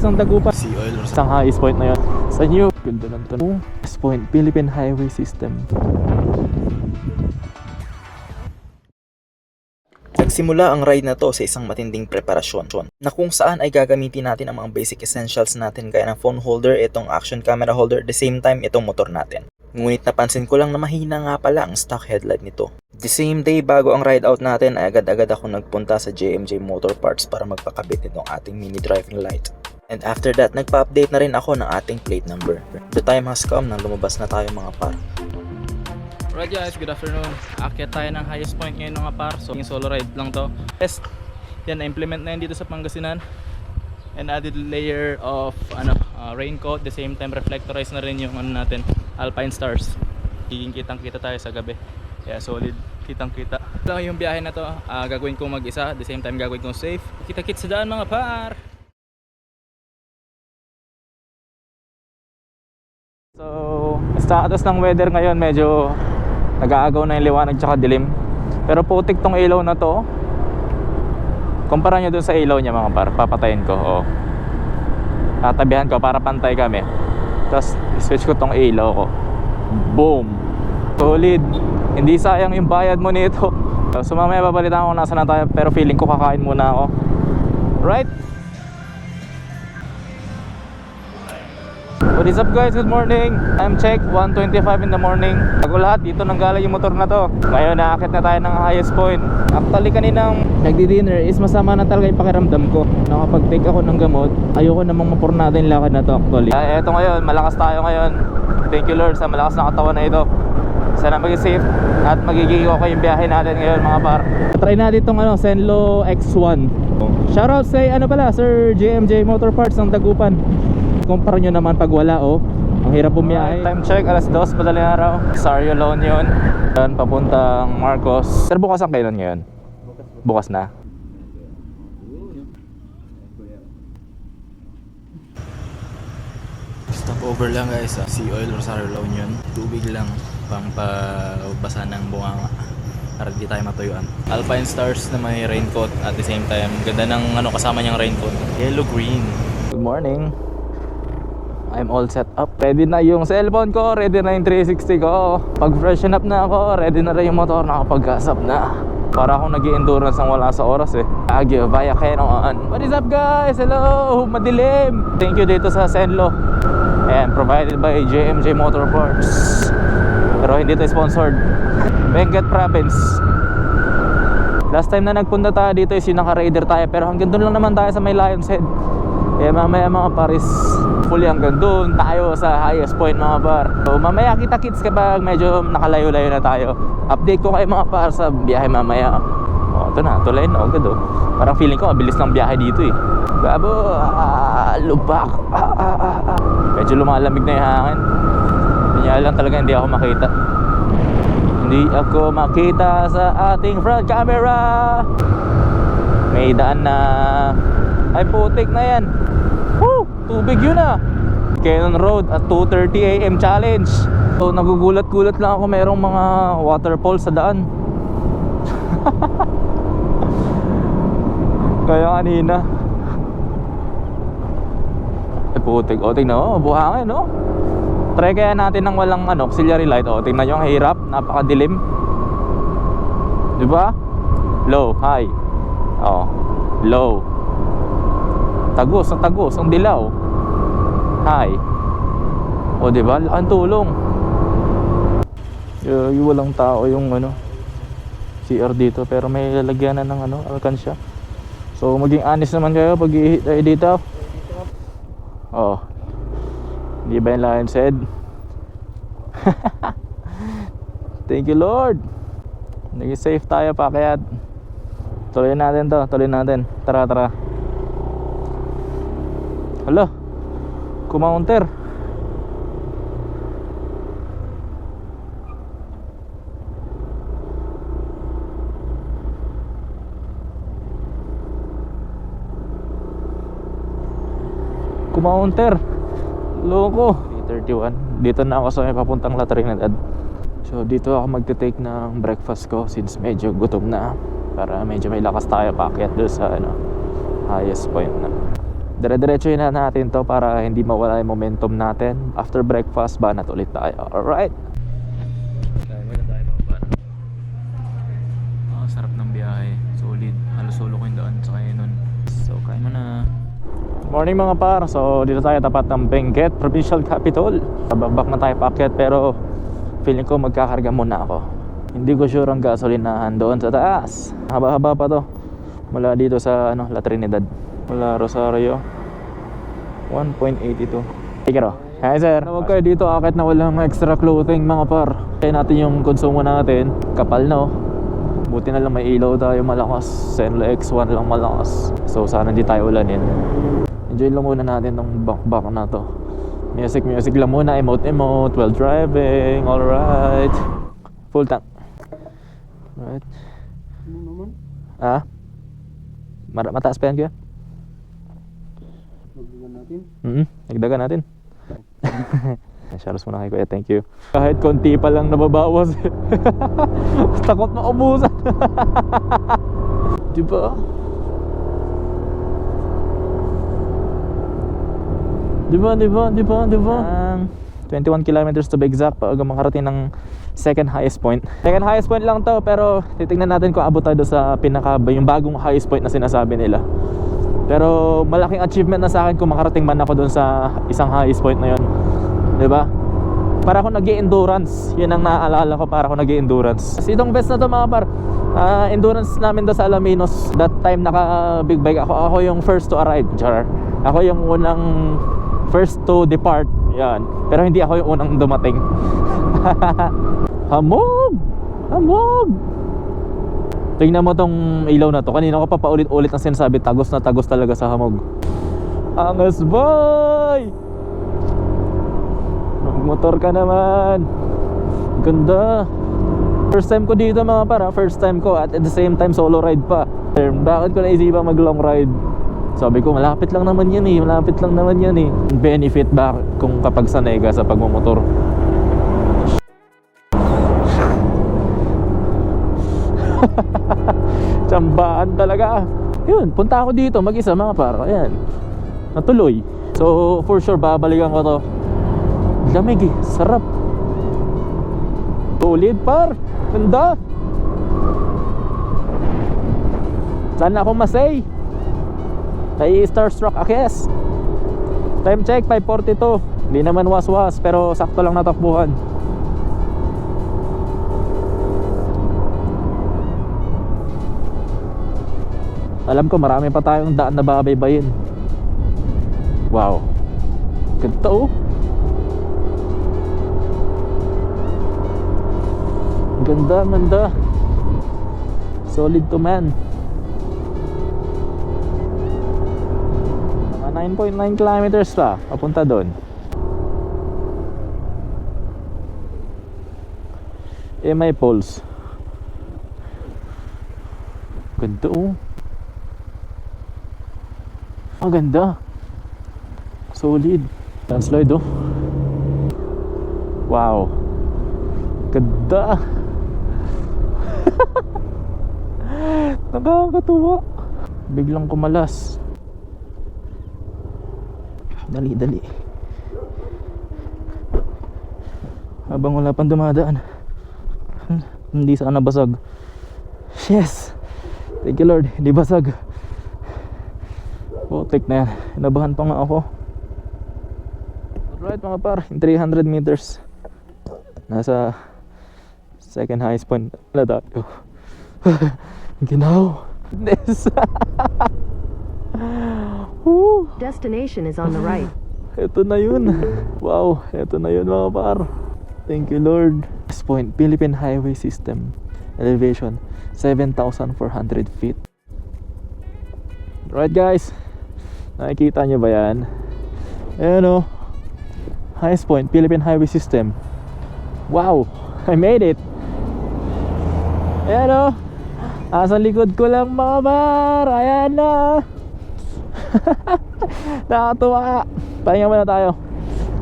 Parks ng Dagupan. Sea oil or Isang highest point na yun. Sa new, ganda ng tanong. Highest point, Philippine Highway System. Nagsimula ang ride na to sa isang matinding preparasyon na kung saan ay gagamitin natin ang mga basic essentials natin gaya ng phone holder, itong action camera holder, at the same time itong motor natin. Ngunit napansin ko lang na mahina nga pala ang stock headlight nito. The same day bago ang ride out natin ay agad-agad ako nagpunta sa JMJ Motor Parts para magpakabit nitong ating mini driving light. And after that, nagpa-update na rin ako ng ating plate number. The time has come nang lumabas na tayo mga par. Alright guys, good afternoon. Aakyat tayo ng highest point ngayon mga par. So yung solo ride lang to. Yes, yan na-implement na yan dito sa Pangasinan. And added layer of raincoat. The same time reflectorize na rin yung natin, Alpine Stars. Kitang kita tayo sa gabi. Kaya solid, kitang kita. Lang yung biyahe na to, gagawin kong mag-isa. The same time gagawin kong safe. Kita-kits sa daan mga par. So, status ng weather ngayon medyo nag-aagaw na yung liwanag tsaka dilim. Pero putik tong ilaw na to. Kumpara nyo dun sa ilaw niya mga par. Papatayin ko. Oh. Tatabihan ko para pantay kami. Tapos switch ko tong ilaw ko. Boom. Solid. Hindi sayang yung bayad mo nito. So mamaya babalitaan ko nasa na tayo. Pero feeling ko kakain muna ako. Right? What is up guys? Good morning. Time check 1:25 in the morning. Bago lahat dito nanggaling yung motor na to. Ngayon naakit na tayo ng highest point. Actually kaninang nagdi-dinner is masama na talaga yung pakiramdam ko. Nakapag-take ako ng gamot. Ayoko namang mapurnada yung lakad na to actually. Eto ngayon, malakas tayo ngayon. Thank you Lord sa malakas na katawan na ito. Sana maging safe at magiging okay yung biyahe natin ngayon mga par. Try natin itong Zenlo X1. Shoutout say Sir JMJ Motor Parts ng Dagupan. Kumpara nyo naman pag wala ang hirap bumiyahe. Time check, alas 2 madaling araw. Sario La Union. Yan, papuntang Marcos. Sir, bukas ang kailan ngayon? Bukas na. Stopover lang guys sa Sea Oil or Sario La Union. Tubig lang pang pabasa ng bunganga para di tayo matuyuan. Alpine Stars na may raincoat at the same time ganda ng kasama niyang raincoat. Yellow green. Good morning. I'm all set up. Ready na yung cellphone ko, ready na yung 360 ko. Pag freshen up na ako, ready na rin yung motor, nakapag-gas up na. Para akong nag-i-endurance ang wala sa oras Baguio via Quezon. What is up guys? Hello! Madilim! Thank you dito sa Zenlo. And provided by JMJ Motor Parts. Pero hindi ito sponsored. Benguet Province. Last time na nagpunta tayo dito is yung naka-raider tayo. Pero hanggang doon lang naman tayo sa may Lion's Head. Kaya mamaya mga paris fully hanggang doon tayo sa highest point mga par. So mamaya kita kits kapag medyo nakalayo-layo na tayo. Update ko kayo mga par sa biyahe mamaya. Ito na, tulay na agad Parang feeling ko mabilis lang biyahe dito Gabo, lubak. Medyo lumalamig na yung hangin. Kanya lang talaga hindi ako makita. Hindi ako makita sa ating front camera. May daan na ay putik na yan. Woo! Tubig yun Quezon Road at 2:30 AM challenge. So nagugulat-gulat lang ako mayroong mga waterfall sa daan. Kaya kanina ay putik. Tingnan buhangin Try kaya natin ng walang auxiliary light. Tingnan nyo ang hirap, napakadilim. Diba? Low, high. Low. Tagos ang dilaw. High. Diba? Ang tulong. Yung walang tao yung CR dito, pero may lalagyanan ng alkansya. So maging honest naman kayo pag i-hit dito. Di ba yung Lion's Head? Thank you Lord. Naging safe tayo pakyat. Tuloy natin to. Tara. Hala, kumounter. Loko. 3:31. Dito na ako sa may papuntang La Trinidad. So dito ako magte-take ng breakfast ko since medyo gutom na. Para medyo may lakas tayo paakyat doon sa highest point na. Dire-diretsuhin na natin to para hindi mawala yung momentum natin. After breakfast, banat ulit tayo. Alright. Kaya muna tayo mabana. Sarap ng biyahe. Solid. Halos solo ko yung daan sa kayo nun. So kaya mo na. Morning mga par. So dito tayo tapat ng Benguet Provincial Capital. Babak na tayo paakyat pero feeling ko magkakarga muna ako. Hindi ko sure ang gasolinahan doon sa taas. Haba-haba pa to. Mula dito sa La Trinidad. Mula Rosario 1.82. Hey karo. Hi sir. Huwag kayo dito akit na walang extra clothing mga par. Kaya natin yung konsumo natin. Kapal no. Buti na lang may ilaw tayo malakas. Senlo X1 lang malakas. So sana hindi tayo ulanin. Enjoy lang muna natin tong back na to. Music lang muna. Emote while driving. Alright. Full tank. Alright. Ano naman? Ah? Mataas pa yan kaya? Nagdagan natin. Nagdagan natin. Sharos muna kay Kuya, thank you. Kahit konti pa lang nababawas. Takot maubusan. Diba? Diba? 21 kilometers to be exact pag makarating ng second highest point. Second highest point lang to, pero titingnan natin kung abot tayo sa yung bagong highest point na sinasabi nila. Pero malaking achievement na sa akin kung makarating man ako dun sa isang highest point na yun. Diba? Para ako nag-i-endurance. Yun ang naaalala ko, para ako nag-i-endurance. Kasi itong best na to mga par, endurance namin doon sa Alaminos. That time naka big bike ako. Ako yung first to arrive. Char. Ako yung unang first to depart. Yan. Pero hindi ako yung unang dumating. Hamog! Tingnan mo tong ilaw na to. Kanina ko pa paulit-ulit ang sinasabi, tagos na tagos talaga sa hamog. Angas boy! Magmotor ka naman. Ganda. First time ko dito mga para. First time ko at the same time solo ride pa. Bakit ko naisipan mag long ride? Sabi ko malapit lang naman yan eh. Benefit ba kung kapag sanay ka sa pagmamotor? Tsambaan talaga. Yun, punta ako dito mag-isa mga par. Ayan, natuloy. So for sure babalikan ko to. Lamig eh, sarap. Tulid par. Ganda. Sana ako masay. Starstruck akes. Time check 5:42. Hindi naman was-was pero sakto lang natakbuhan. Alam ko marami pa tayong daan na babaybayin. Wow. Ganda oh. Ganda. Solid to man. 9.9 kilometers pa papunta doon. May poles. Ganda oh. Maganda. Solid. Landslide oh. Wow. Ganda. Nakakatuwa. Biglang kumalas. Dali. Habang wala pang dumadaan. Hindi sana basag. Yes. Thank you Lord. Hindi basag. Putik na yan. Inabahan pa nga ako. Alright mga par. 300 meters. Nasa second highest point na tayo. Ginaw. Destination is on the right. Ito na yun. Wow, ito na yun mga par. Thank you Lord. This point, Philippine Highway System. Elevation 7,400 feet. Right guys, nakikita nyo ba yan? Ayan o. Highest point, Philippine Highway System. Wow, I made it. Ayan o. Asa likod ko lang mga par. Ayan na. Nakatuwa. Pahinga muna tayo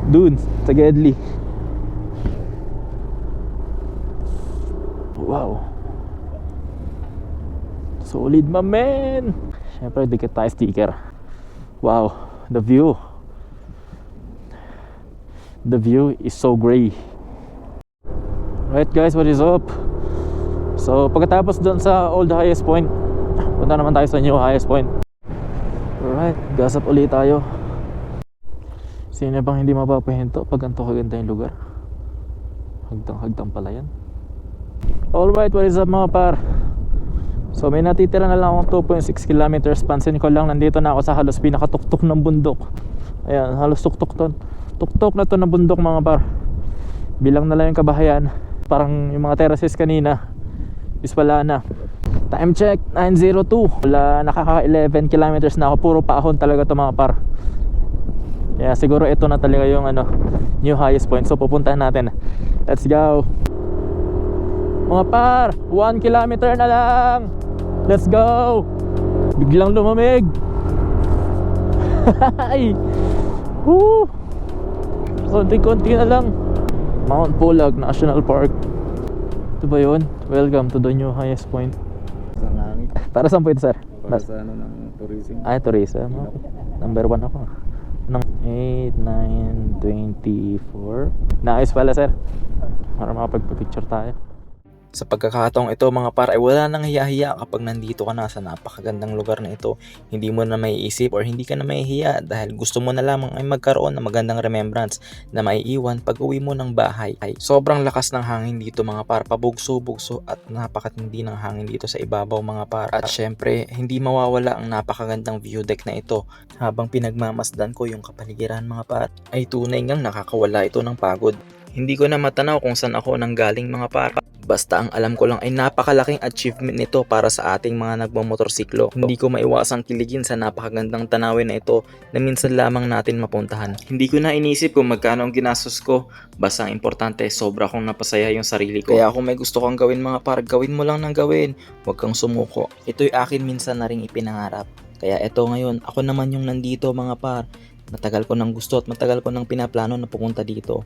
dun sa Gedli. Wow, solid ma men. Siyempre dikit tayo sticker. Wow. the view. The view is so gray. Right guys, what is up? So pagkatapos doon sa old highest point, punta naman tayo sa new highest point. Alright, gas up ulit tayo. Sino bang hindi mapapahinto pag ganito kaganda yung lugar? Hagdang pala yan. Alright, what is up mga par? So may natitira na lang akong 2.6 kilometers. Pansin ko lang, nandito na ako sa halos pinakatuktok ng bundok. Ayan, halos tuktok to. Tuktok na to ng bundok mga par. Bilang na lang yung kabahayan. Parang yung mga terraces kanina is wala na. Time check, 9:02. Wala, nakaka 11 kilometers na ako. Puro paahon talaga to mga par. Yeah, siguro ito na talaga yung new highest point. So pupuntahan natin. Let's go. Mga par, 1 kilometer na lang. Let's go. Biglang lumamig. Woo. Konti-konti na lang. Mount Pulag National Park. Ito ba yun? Welcome to the new highest point. Para saan po ito sir? Para sa ng tourism. Tourism. Okay. Number 1 ako. 8, 9, 24. Nice pala sir. Para makapagpa-picture tayo. Sa pagkakataong ito mga par ay wala nang hiya-hiya kapag nandito ka na sa napakagandang lugar na ito. Hindi mo na maiisip or hindi ka na mahihiya dahil gusto mo na lamang ay magkaroon ng magandang remembrance na maiiwan pag uwi mo ng bahay. Sobrang lakas ng hangin dito mga par, pabugso-bugso at napakatindi ng hangin dito sa ibabaw mga par. At syempre hindi mawawala ang napakagandang view deck na ito. Habang pinagmamasdan ko yung kapaligiran mga par ay tunay ngang nakakawala ito ng pagod. Hindi ko na matanaw kung saan ako nanggaling mga par. Basta ang alam ko lang ay napakalaking achievement nito para sa ating mga nagmamotorsiklo. Hindi ko maiwasang kiligin sa napakagandang tanawin na ito na minsan lamang natin mapuntahan. Hindi ko na inisip kung magkano ang ginastos ko. Basta ang importante, sobra kong napasaya yung sarili ko. Kaya kung may gusto kang gawin mga par, gawin mo lang ng gawin. Huwag kang sumuko. Ito'y akin minsan na ring ipinangarap. Kaya eto ngayon, ako naman yung nandito mga par. Matagal ko nang gusto at matagal ko nang pinaplano na pumunta dito.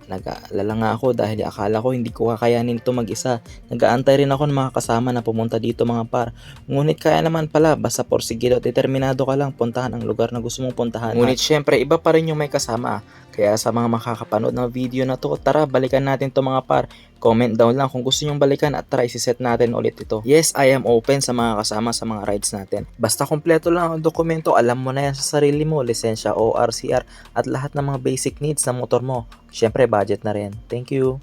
Nag-aalala nga ako dahil akala ko hindi ko kakayanin ito mag-isa. Nag-aantay rin ako ng mga kasama na pumunta dito mga par. Ngunit kaya naman pala, basta porsigido at determinado ka lang puntahan ang lugar na gusto mong puntahan. Ngunit syempre iba pa rin yung may kasama. Kaya sa mga makakapanood ng video na to, tara balikan natin to mga par. Comment down lang kung gusto nyong balikan at try isiset natin ulit ito. Yes, I am open sa mga kasama sa mga rides natin. Basta kompleto lang ang dokumento, alam mo na yan sa sarili mo, lisensya, ORCR at lahat ng mga basic needs ng motor mo. Syempre budget na rin. Thank you.